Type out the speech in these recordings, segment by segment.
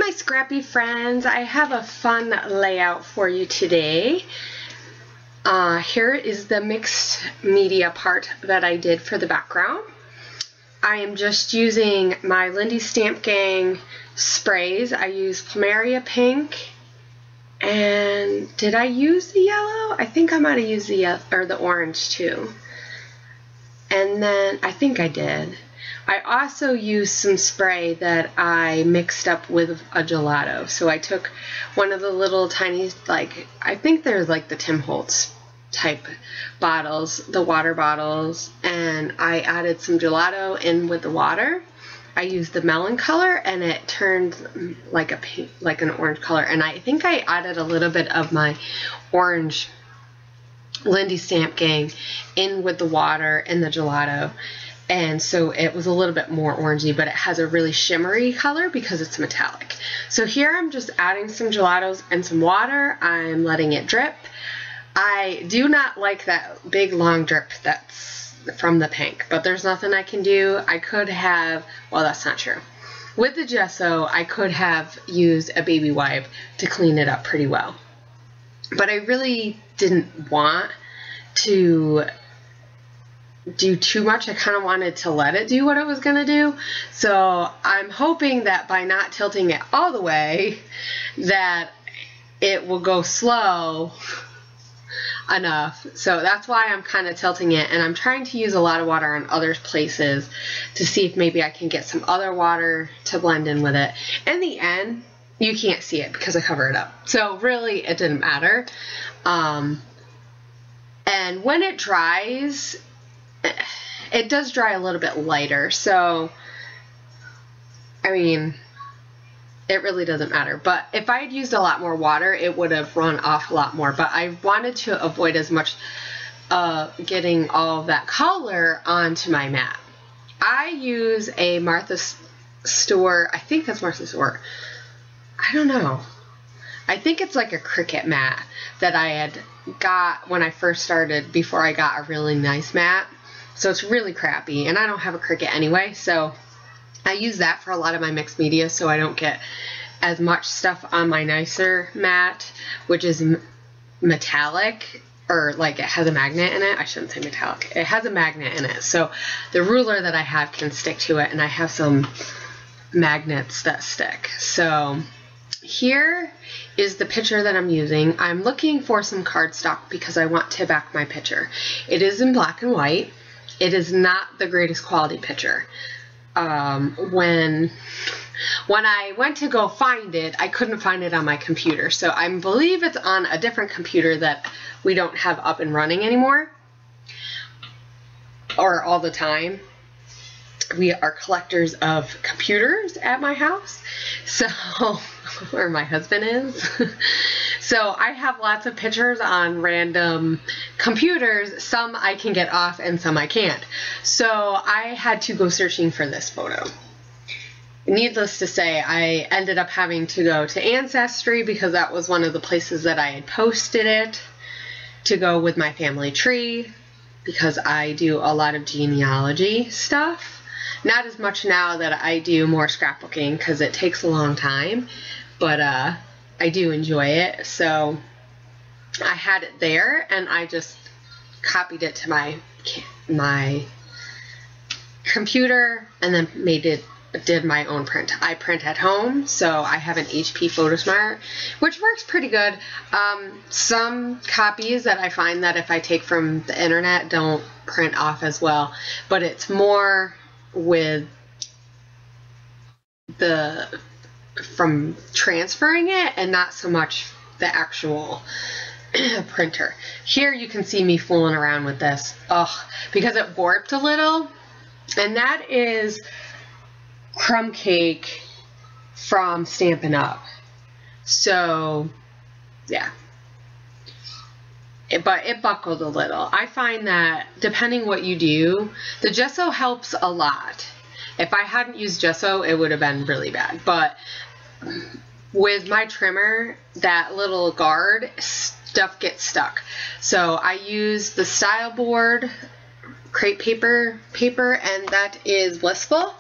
my scrappy friends, I have a fun layout for you today. Here is the mixed media part that I did for the background. I am just using my Lindy Stamp Gang sprays. I used Plumeria Pink, and did I use the yellow? I think I might have used the yellow, or the orange too. And then I think I did. I also used some spray that I mixed up with a gelato. So I took one of the little tiny, like, I think they're like the Tim Holtz type bottles, the water bottles, and I added some gelato in with the water. I used the melon color and it turned like a pink, like an orange color. And I think I added a little bit of my orange Lindy Stamp Gang in with the water and the gelato. And so it was a little bit more orangey, but it has a really shimmery color because it's metallic. So here I'm just adding some gelatos and some water. I'm letting it drip. I do not like that big long drip that's from the pink, but there's nothing I can do. I could have, well, that's not true. With the gesso, I could have used a baby wipe to clean it up pretty well. But I really didn't want to do too much. I kind of wanted to let it do what it was going to do. So I'm hoping that by not tilting it all the way, that it will go slow enough. So that's why I'm kind of tilting it, and I'm trying to use a lot of water in other places to see if maybe I can get some other water to blend in with it. In the end, you can't see it because I cover it up. So really, it didn't matter. And when it dries, it does dry a little bit lighter. So, I mean, it really doesn't matter. But if I had used a lot more water, it would have run off a lot more. But I wanted to avoid as much getting all of that color onto my mat. I use a Martha Stewart, I think that's Martha Stewart. I don't know. I think it's like a Cricut mat that I had got when I first started, before I got a really nice mat. So it's really crappy, and I don't have a Cricut anyway, so I use that for a lot of my mixed media so I don't get as much stuff on my nicer mat, which is metallic, or like it has a magnet in it. I shouldn't say metallic. It has a magnet in it, so the ruler that I have can stick to it, and I have some magnets that stick. So here is the picture that I'm using. I'm looking for some cardstock because I want to back my picture. It is in black and white. It is not the greatest quality picture. When I went to go find it, I couldn't find it on my computer. So I believe it's on a different computer that we don't have up and running anymore, or all the time. We are collectors of computers at my house, so, or my husband is. So I have lots of pictures on random computers. Some I can get off and some I can't. So I had to go searching for this photo. Needless to say, I ended up having to go to Ancestry because that was one of the places that I had posted it, to go with my family tree, because I do a lot of genealogy stuff. Not as much now that I do more scrapbooking because it takes a long time, but I do enjoy it. So I had it there, and I just copied it to my computer, and then did my own print. I print at home, so I have an HP PhotoSmart, which works pretty good. Some copies that I find that if I take from the internet don't print off as well, but it's more with from transferring it and not so much the actual printer. Here you can see me fooling around with this, because it warped a little, and that is crumb cake from Stampin' Up. So yeah, but it buckled a little. I find that depending what you do, the gesso helps a lot. If I hadn't used gesso, it would have been really bad. But with my trimmer, that little guard, stuff gets stuck. So I use the Style Board crepe paper, and that is Blissful.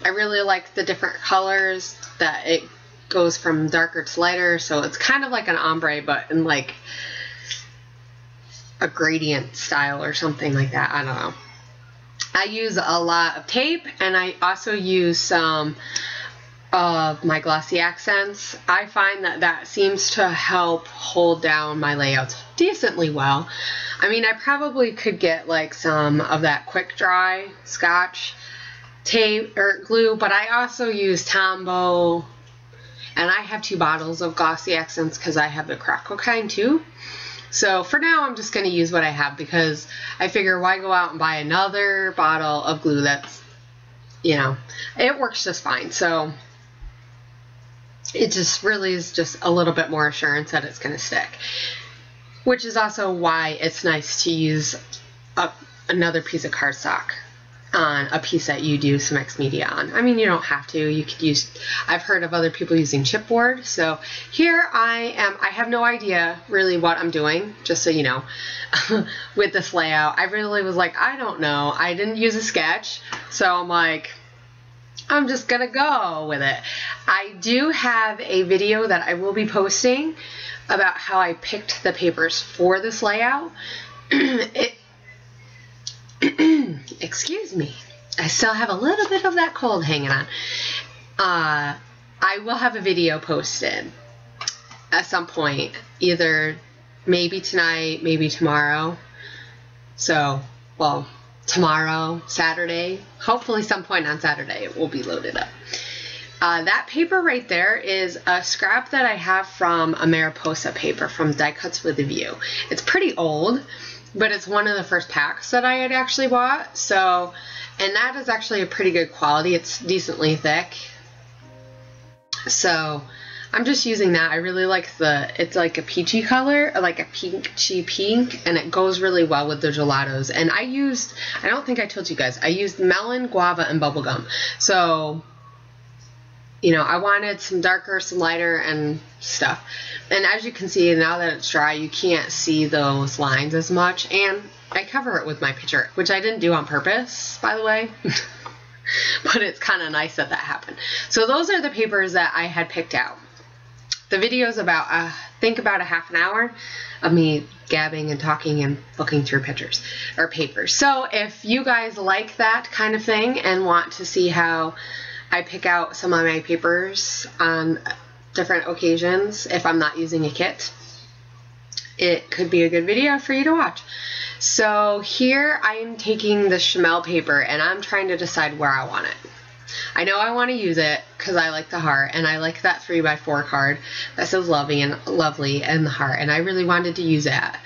I really like the different colors that it goes from darker to lighter, so it's kind of like an ombre, but in like a gradient style or something like that. I don't know. I use a lot of tape, and I also use some of my glossy accents. I find that that seems to help hold down my layouts decently well. I mean, I probably could get like some of that quick dry Scotch tape or glue, but I also use Tombow, and I have 2 bottles of glossy accents because I have the Crackle kind too. So for now, I'm just going to use what I have, because I figure why go out and buy another bottle of glue that's, you know, it works just fine. So it just really is just a little bit more assurance that it's going to stick, which is also why it's nice to use another piece of cardstock on a piece that you do some mixed media on. I mean, you don't have to. You could use, I've heard of other people using chipboard. So here I have no idea really what I'm doing, just so you know, with this layout. I really was like, I don't know. I didn't use a sketch, so I'm like, I'm just gonna go with it. I do have a video that I will be posting about how I picked the papers for this layout. Excuse me, I still have a little bit of that cold hanging on. I will have a video posted at some point, either maybe tonight, maybe tomorrow. So, well, tomorrow, Saturday, hopefully some point on Saturday it will be loaded up. That paper right there is a scrap that I have from a Mariposa paper from Die Cuts with a View. It's pretty old, but it's one of the first packs that I had actually bought. So, and that is actually a pretty good quality. It's decently thick. So I'm just using that. I really like it's like a peachy color, like a peachy pink, and it goes really well with the gelatos. And I don't think I told you guys, I used melon, guava, and bubblegum. So, you know, I wanted some darker, some lighter, and stuff. And as you can see, now that it's dry, you can't see those lines as much. And I cover it with my picture, which I didn't do on purpose, by the way. But it's kind of nice that that happened. So those are the papers that I had picked out. The video is about, I think about a half an hour of me gabbing and talking and looking through pictures or papers. So if you guys like that kind of thing and want to see how I pick out some of my papers on different occasions if I'm not using a kit, it could be a good video for you to watch. So here I am taking the Chamel paper and I'm trying to decide where I want it. I know I want to use it because I like the heart, and I like that 3x4 card that says lovely and the heart, and I really wanted to use that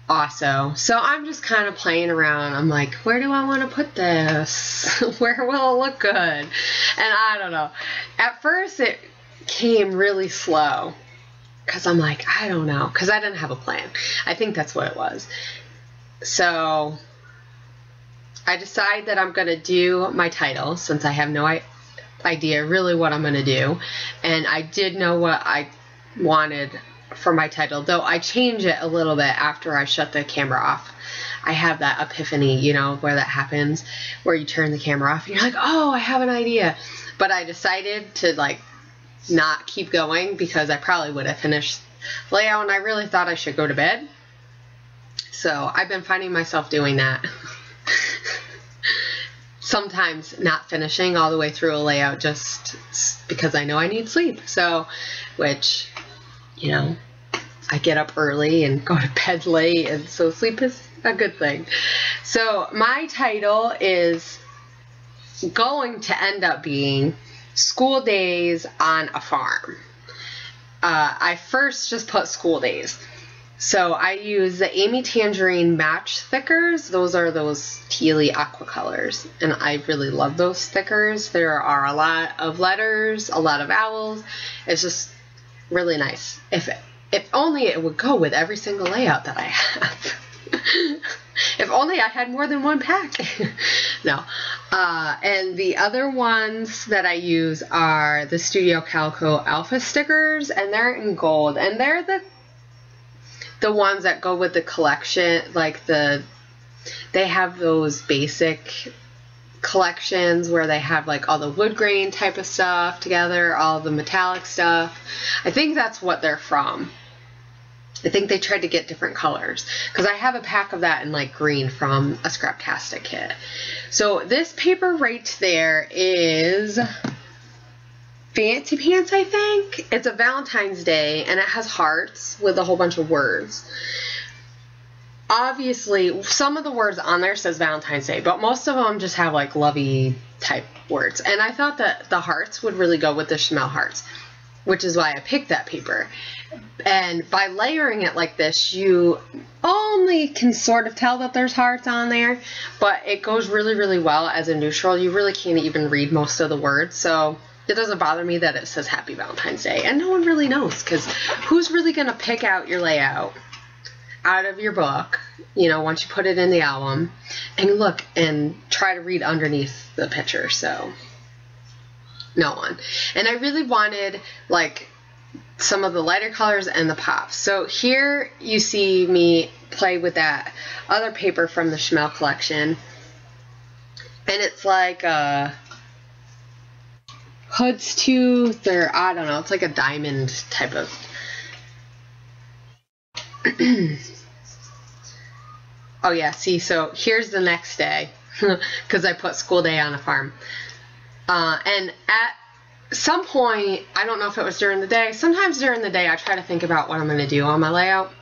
also. So I'm just kind of playing around. I'm like, where do I want to put this? Where will it look good? And I don't know. At first it came really slow because I'm like, I don't know, because I didn't have a plan. I think that's what it was. So I decide that I'm going to do my title, since I have no idea really what I'm going to do. And I did know what I wanted for my title, though I change it a little bit after I shut the camera off. I have that epiphany, you know, where that happens, where you turn the camera off and you're like, oh, I have an idea. But I decided to like not keep going because I probably would have finished the layout, and I really thought I should go to bed. So I've been finding myself doing that. Sometimes not finishing all the way through a layout just because I know I need sleep. So, which, you know, I get up early and go to bed late, and so sleep is a good thing. So my title is going to end up being School Days on a Farm. I first just put school days. So I use the Amy Tangerine Match Thickers. Those are those tealy aqua colors, and I really love those stickers. There are a lot of letters, a lot of vowels. It's just really nice. If only it would go with every single layout that I have. If only I had more than one pack. No. And the other ones that I use are the Studio Calico Alpha stickers, and they're in gold, and they're the ones that go with the collection, like they have those basic collections where they have like all the wood grain type of stuff together, all the metallic stuff. I think that's what they're from. I think they tried to get different colors because I have a pack of that in like green from a Scraptastic kit. So this paper right there is Fancy Pants, I think. It's a Valentine's Day and it has hearts with a whole bunch of words. Obviously, some of the words on there says Valentine's Day, but most of them just have like lovey type words. And I thought that the hearts would really go with the Schmel hearts, which is why I picked that paper. And by layering it like this, you only can sort of tell that there's hearts on there, but it goes really, really well as a neutral. You really can't even read most of the words, so it doesn't bother me that it says Happy Valentine's Day. And no one really knows, because who's really going to pick out your layout out of your book, you know, once you put it in the album, and look and try to read underneath the picture? So no one. And I really wanted like some of the lighter colors and the pops. So here you see me play with that other paper from the Schmel collection, and it's like a Hood's Tooth, or I don't know, it's like a diamond type of oh yeah, see, so here's the next day because I put school day on a farm, and at some point, I don't know if it was during the day, sometimes during the day I try to think about what I'm going to do on my layout.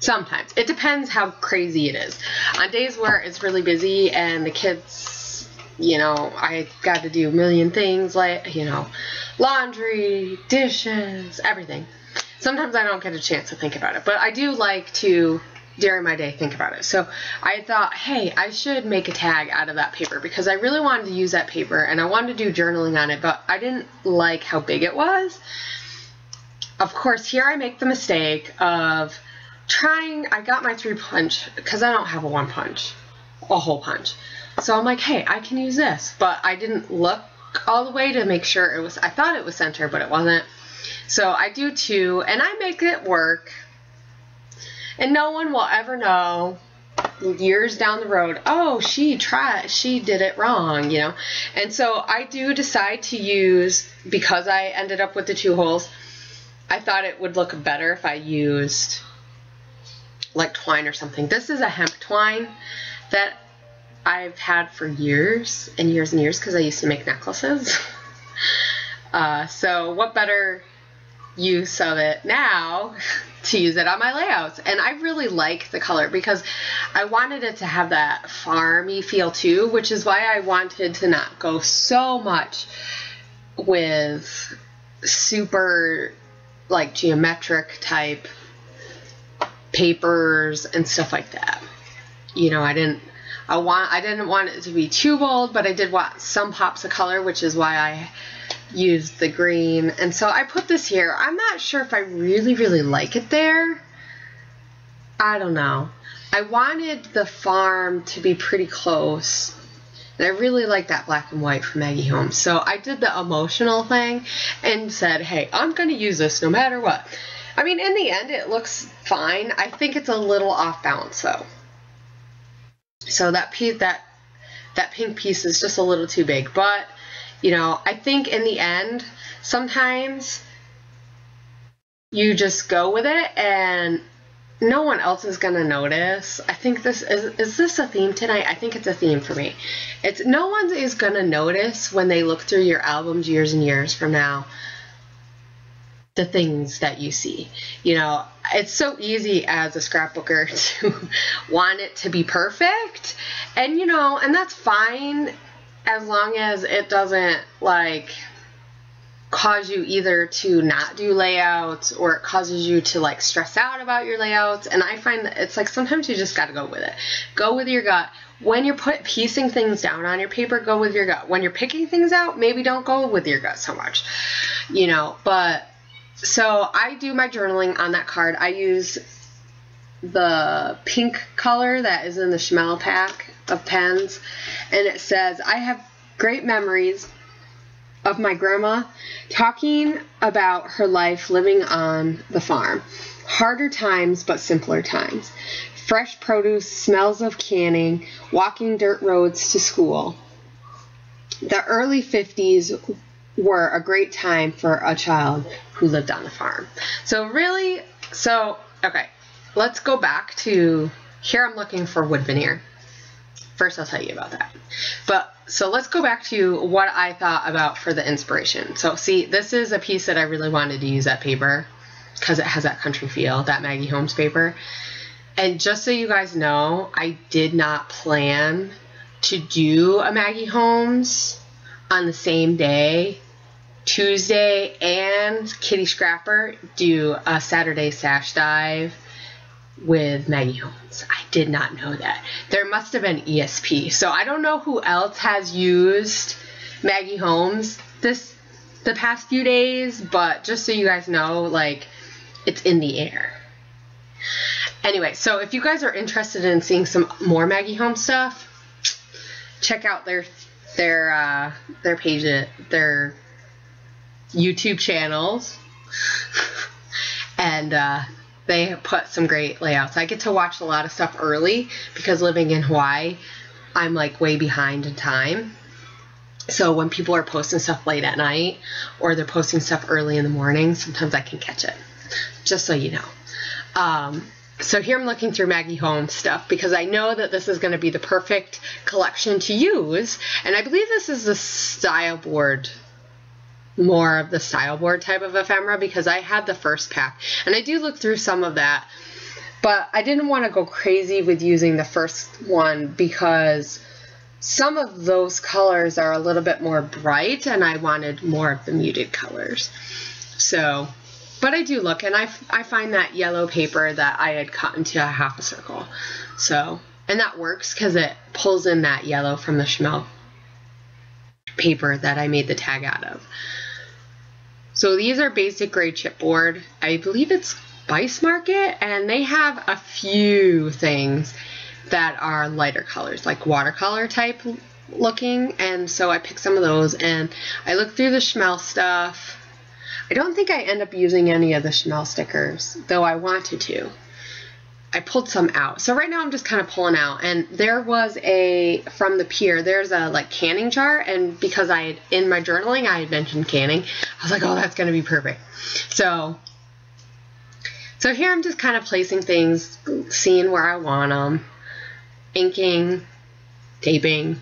Sometimes. It depends how crazy it is. On days where it's really busy and the kids, you know, I got to do a million things, like, you know, laundry, dishes, everything. Sometimes I don't get a chance to think about it, but I do like to, during my day, think about it. So I thought, hey, I should make a tag out of that paper because I really wanted to use that paper and I wanted to do journaling on it, but I didn't like how big it was. Of course, here I make the mistake of trying, I got my 3-punch because I don't have a 1-punch, a hole punch. So I'm like, hey, I can use this, but I didn't look all the way to make sure it was, I thought it was center, but it wasn't. So I do 2 and I make it work. And no one will ever know years down the road, oh, she did it wrong, you know. And so I do decide to use, because I ended up with the 2 holes, I thought it would look better if I used like twine or something. This is a hemp twine that I've had for years and years and years because I used to make necklaces. So what better use of it now to use it on my layouts? And I really like the color because I wanted it to have that farmy feel too, which is why I wanted to not go so much with super like geometric type papers and stuff like that. You know, I didn't want it to be too bold, but I did want some pops of color, which is why I used the green. And so I put this here. I'm not sure if I really, really like it there. I don't know. I wanted the farm to be pretty close. And I really like that black and white from Maggie Holmes. So I did the emotional thing and said, hey, I'm going to use this no matter what. I mean, in the end, it looks fine. I think it's a little off balance, though. So that piece, that pink piece is just a little too big. But, you know, I think in the end, sometimes you just go with it and no one else is going to notice. I think this is this a theme tonight? I think it's a theme for me. It's no one is going to notice when they look through your albums years and years from now the things that you see. You know, it's so easy as a scrapbooker to want it to be perfect, and you know, and that's fine as long as it doesn't like cause you either to not do layouts or it causes you to like stress out about your layouts. And I find that it's like sometimes you just got to go with it. Go with your gut. When you're piecing things down on your paper, go with your gut. When you're picking things out, maybe don't go with your gut so much, you know. But so I do my journaling on that card. I use the pink color that is in the Schmel pack of pens, and it says, I have great memories of my grandma talking about her life living on the farm. Harder times, but simpler times. Fresh produce, smells of canning, walking dirt roads to school. the early 50s were a great time for a child who lived on a farm. Okay, let's go back to, here I'm looking for wood veneer. First I'll tell you about that. So let's go back to what I thought about for the inspiration. So see, this is a piece that I really wanted to use that paper because it has that country feel, that Maggie Holmes paper. And just so you guys know, I did not plan to do a Maggie Holmes on the same day. Tuesday and Kitty Scrapper do a Saturday Sash Dive with Maggie Holmes. I did not know that. There must have been ESP. So I don't know who else has used Maggie Holmes the past few days, but just so you guys know, like, it's in the air. Anyway, so if you guys are interested in seeing some more Maggie Holmes stuff, check out their page, their YouTube channels, and they put some great layouts. I get to watch a lot of stuff early because living in Hawaii, I'm like way behind in time. So when people are posting stuff late at night or they're posting stuff early in the morning, sometimes I can catch it, just so you know. So here I'm looking through Maggie Holmes stuff because I know that this is going to be the perfect collection to use, and I believe this is the style board, more of the style board type of ephemera, because I had the first pack and I do look through some of that, but I didn't want to go crazy with using the first one because some of those colors are a little bit more bright and I wanted more of the muted colors. So, but I do look, and I find that yellow paper that I had cut into a half a circle. So, and that works because it pulls in that yellow from the Schmel paper that I made the tag out of. So these are basic grade chipboard. I believe it's Spice Market, and they have a few things that are lighter colors, like watercolor type looking, and so I picked some of those, and I looked through the Schmel stuff. I don't think I end up using any of the Schmel stickers, though I wanted to. I pulled some out. So right now I'm just kind of pulling out, and there was from the pier, there's a like canning jar, and because in my journaling I had mentioned canning, I was like, oh, that's going to be perfect. So here I'm just kind of placing things, seeing where I want them, inking, taping.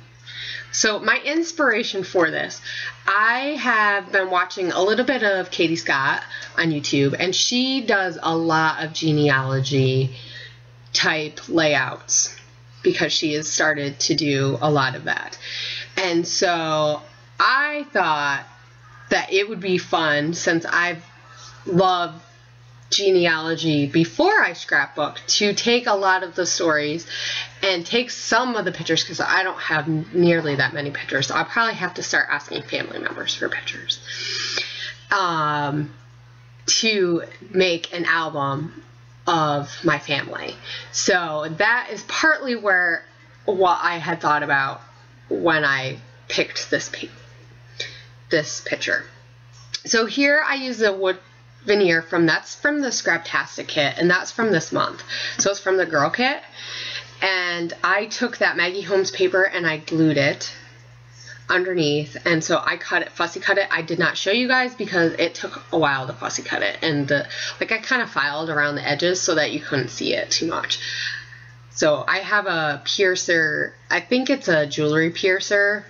So my inspiration for this, I have been watching a little bit of Katie Scott on YouTube, and she does a lot of genealogy type layouts because she has started to do a lot of that. And so I thought that it would be fun, since I've loved genealogy before I scrapbook, to take a lot of the stories and take some of the pictures, because I don't have nearly that many pictures, so I'll probably have to start asking family members for pictures, to make an album of my family. So that is partly what I had thought about when I picked this picture. So here I use the wood veneer that's from the Scraptastic kit, and that's from this month. So it's from the girl kit, and I took that Maggie Holmes paper and I glued it underneath, and so I fussy cut it. I did not show you guys because it took a while to fussy cut it, and I kind of filed around the edges so that you couldn't see it too much. So I have a piercer, I think it's a jewelry piercer.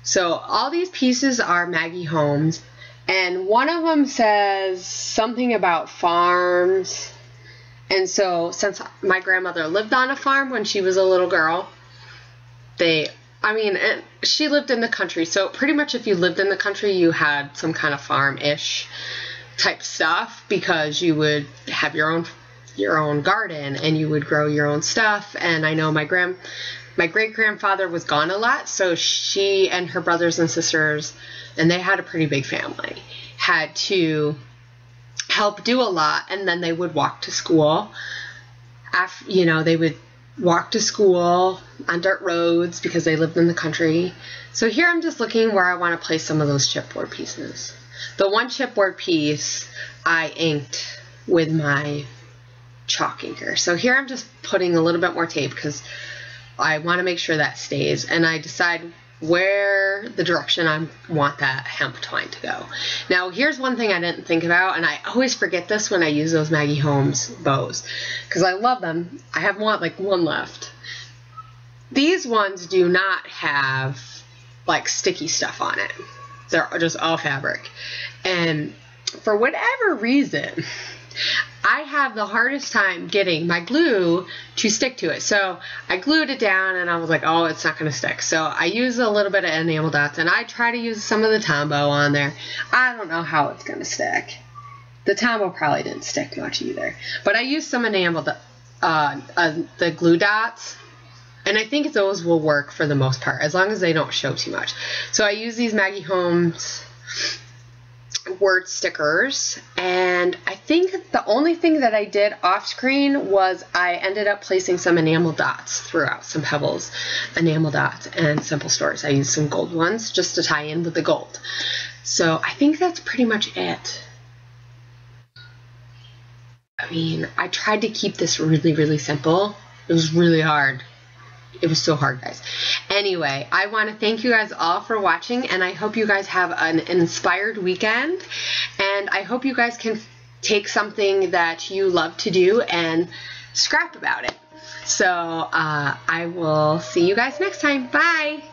So all these pieces are Maggie Holmes, and one of them says something about farms. And so since my grandmother lived on a farm when she was a little girl, she lived in the country, so pretty much if you lived in the country, you had some kind of farm-ish type stuff, because you would have your own garden and you would grow your own stuff. And I know my great-grandfather was gone a lot, so she and her brothers and sisters, and they had a pretty big family, had to help do a lot, and then they would walk to school. They would walk to school on dirt roads because they lived in the country. So here I'm just looking where I want to place some of those chipboard pieces. The one chipboard piece I inked with my chalk inker. So here I'm just putting a little bit more tape because I want to make sure that stays. And I decide where the direction I want that hemp twine to go. Now here's one thing I didn't think about, and I always forget this when I use those Maggie Holmes bows, because I love them. I have one left. These ones do not have like sticky stuff on it. They're just all fabric. And for whatever reason, I have the hardest time getting my glue to stick to it. So I glued it down and I was like, oh, it's not going to stick. So I use a little bit of enamel dots, and I try to use some of the Tombow on there. I don't know how it's going to stick. The Tombow probably didn't stick much either. But I used some enamel, the glue dots. And I think those will work for the most part, as long as they don't show too much. So I use these Maggie Holmes word stickers, and I think the only thing that I did off screen was I ended up placing some enamel dots throughout, some pebbles, enamel dots, and simple stores. I used some gold ones just to tie in with the gold. So I think that's pretty much it. I mean, I tried to keep this really, really simple. It was really hard. It was so hard, guys. Anyway, I want to thank you guys all for watching, and I hope you guys have an inspired weekend, and I hope you guys can take something that you love to do and scrap about it. So I will see you guys next time. Bye!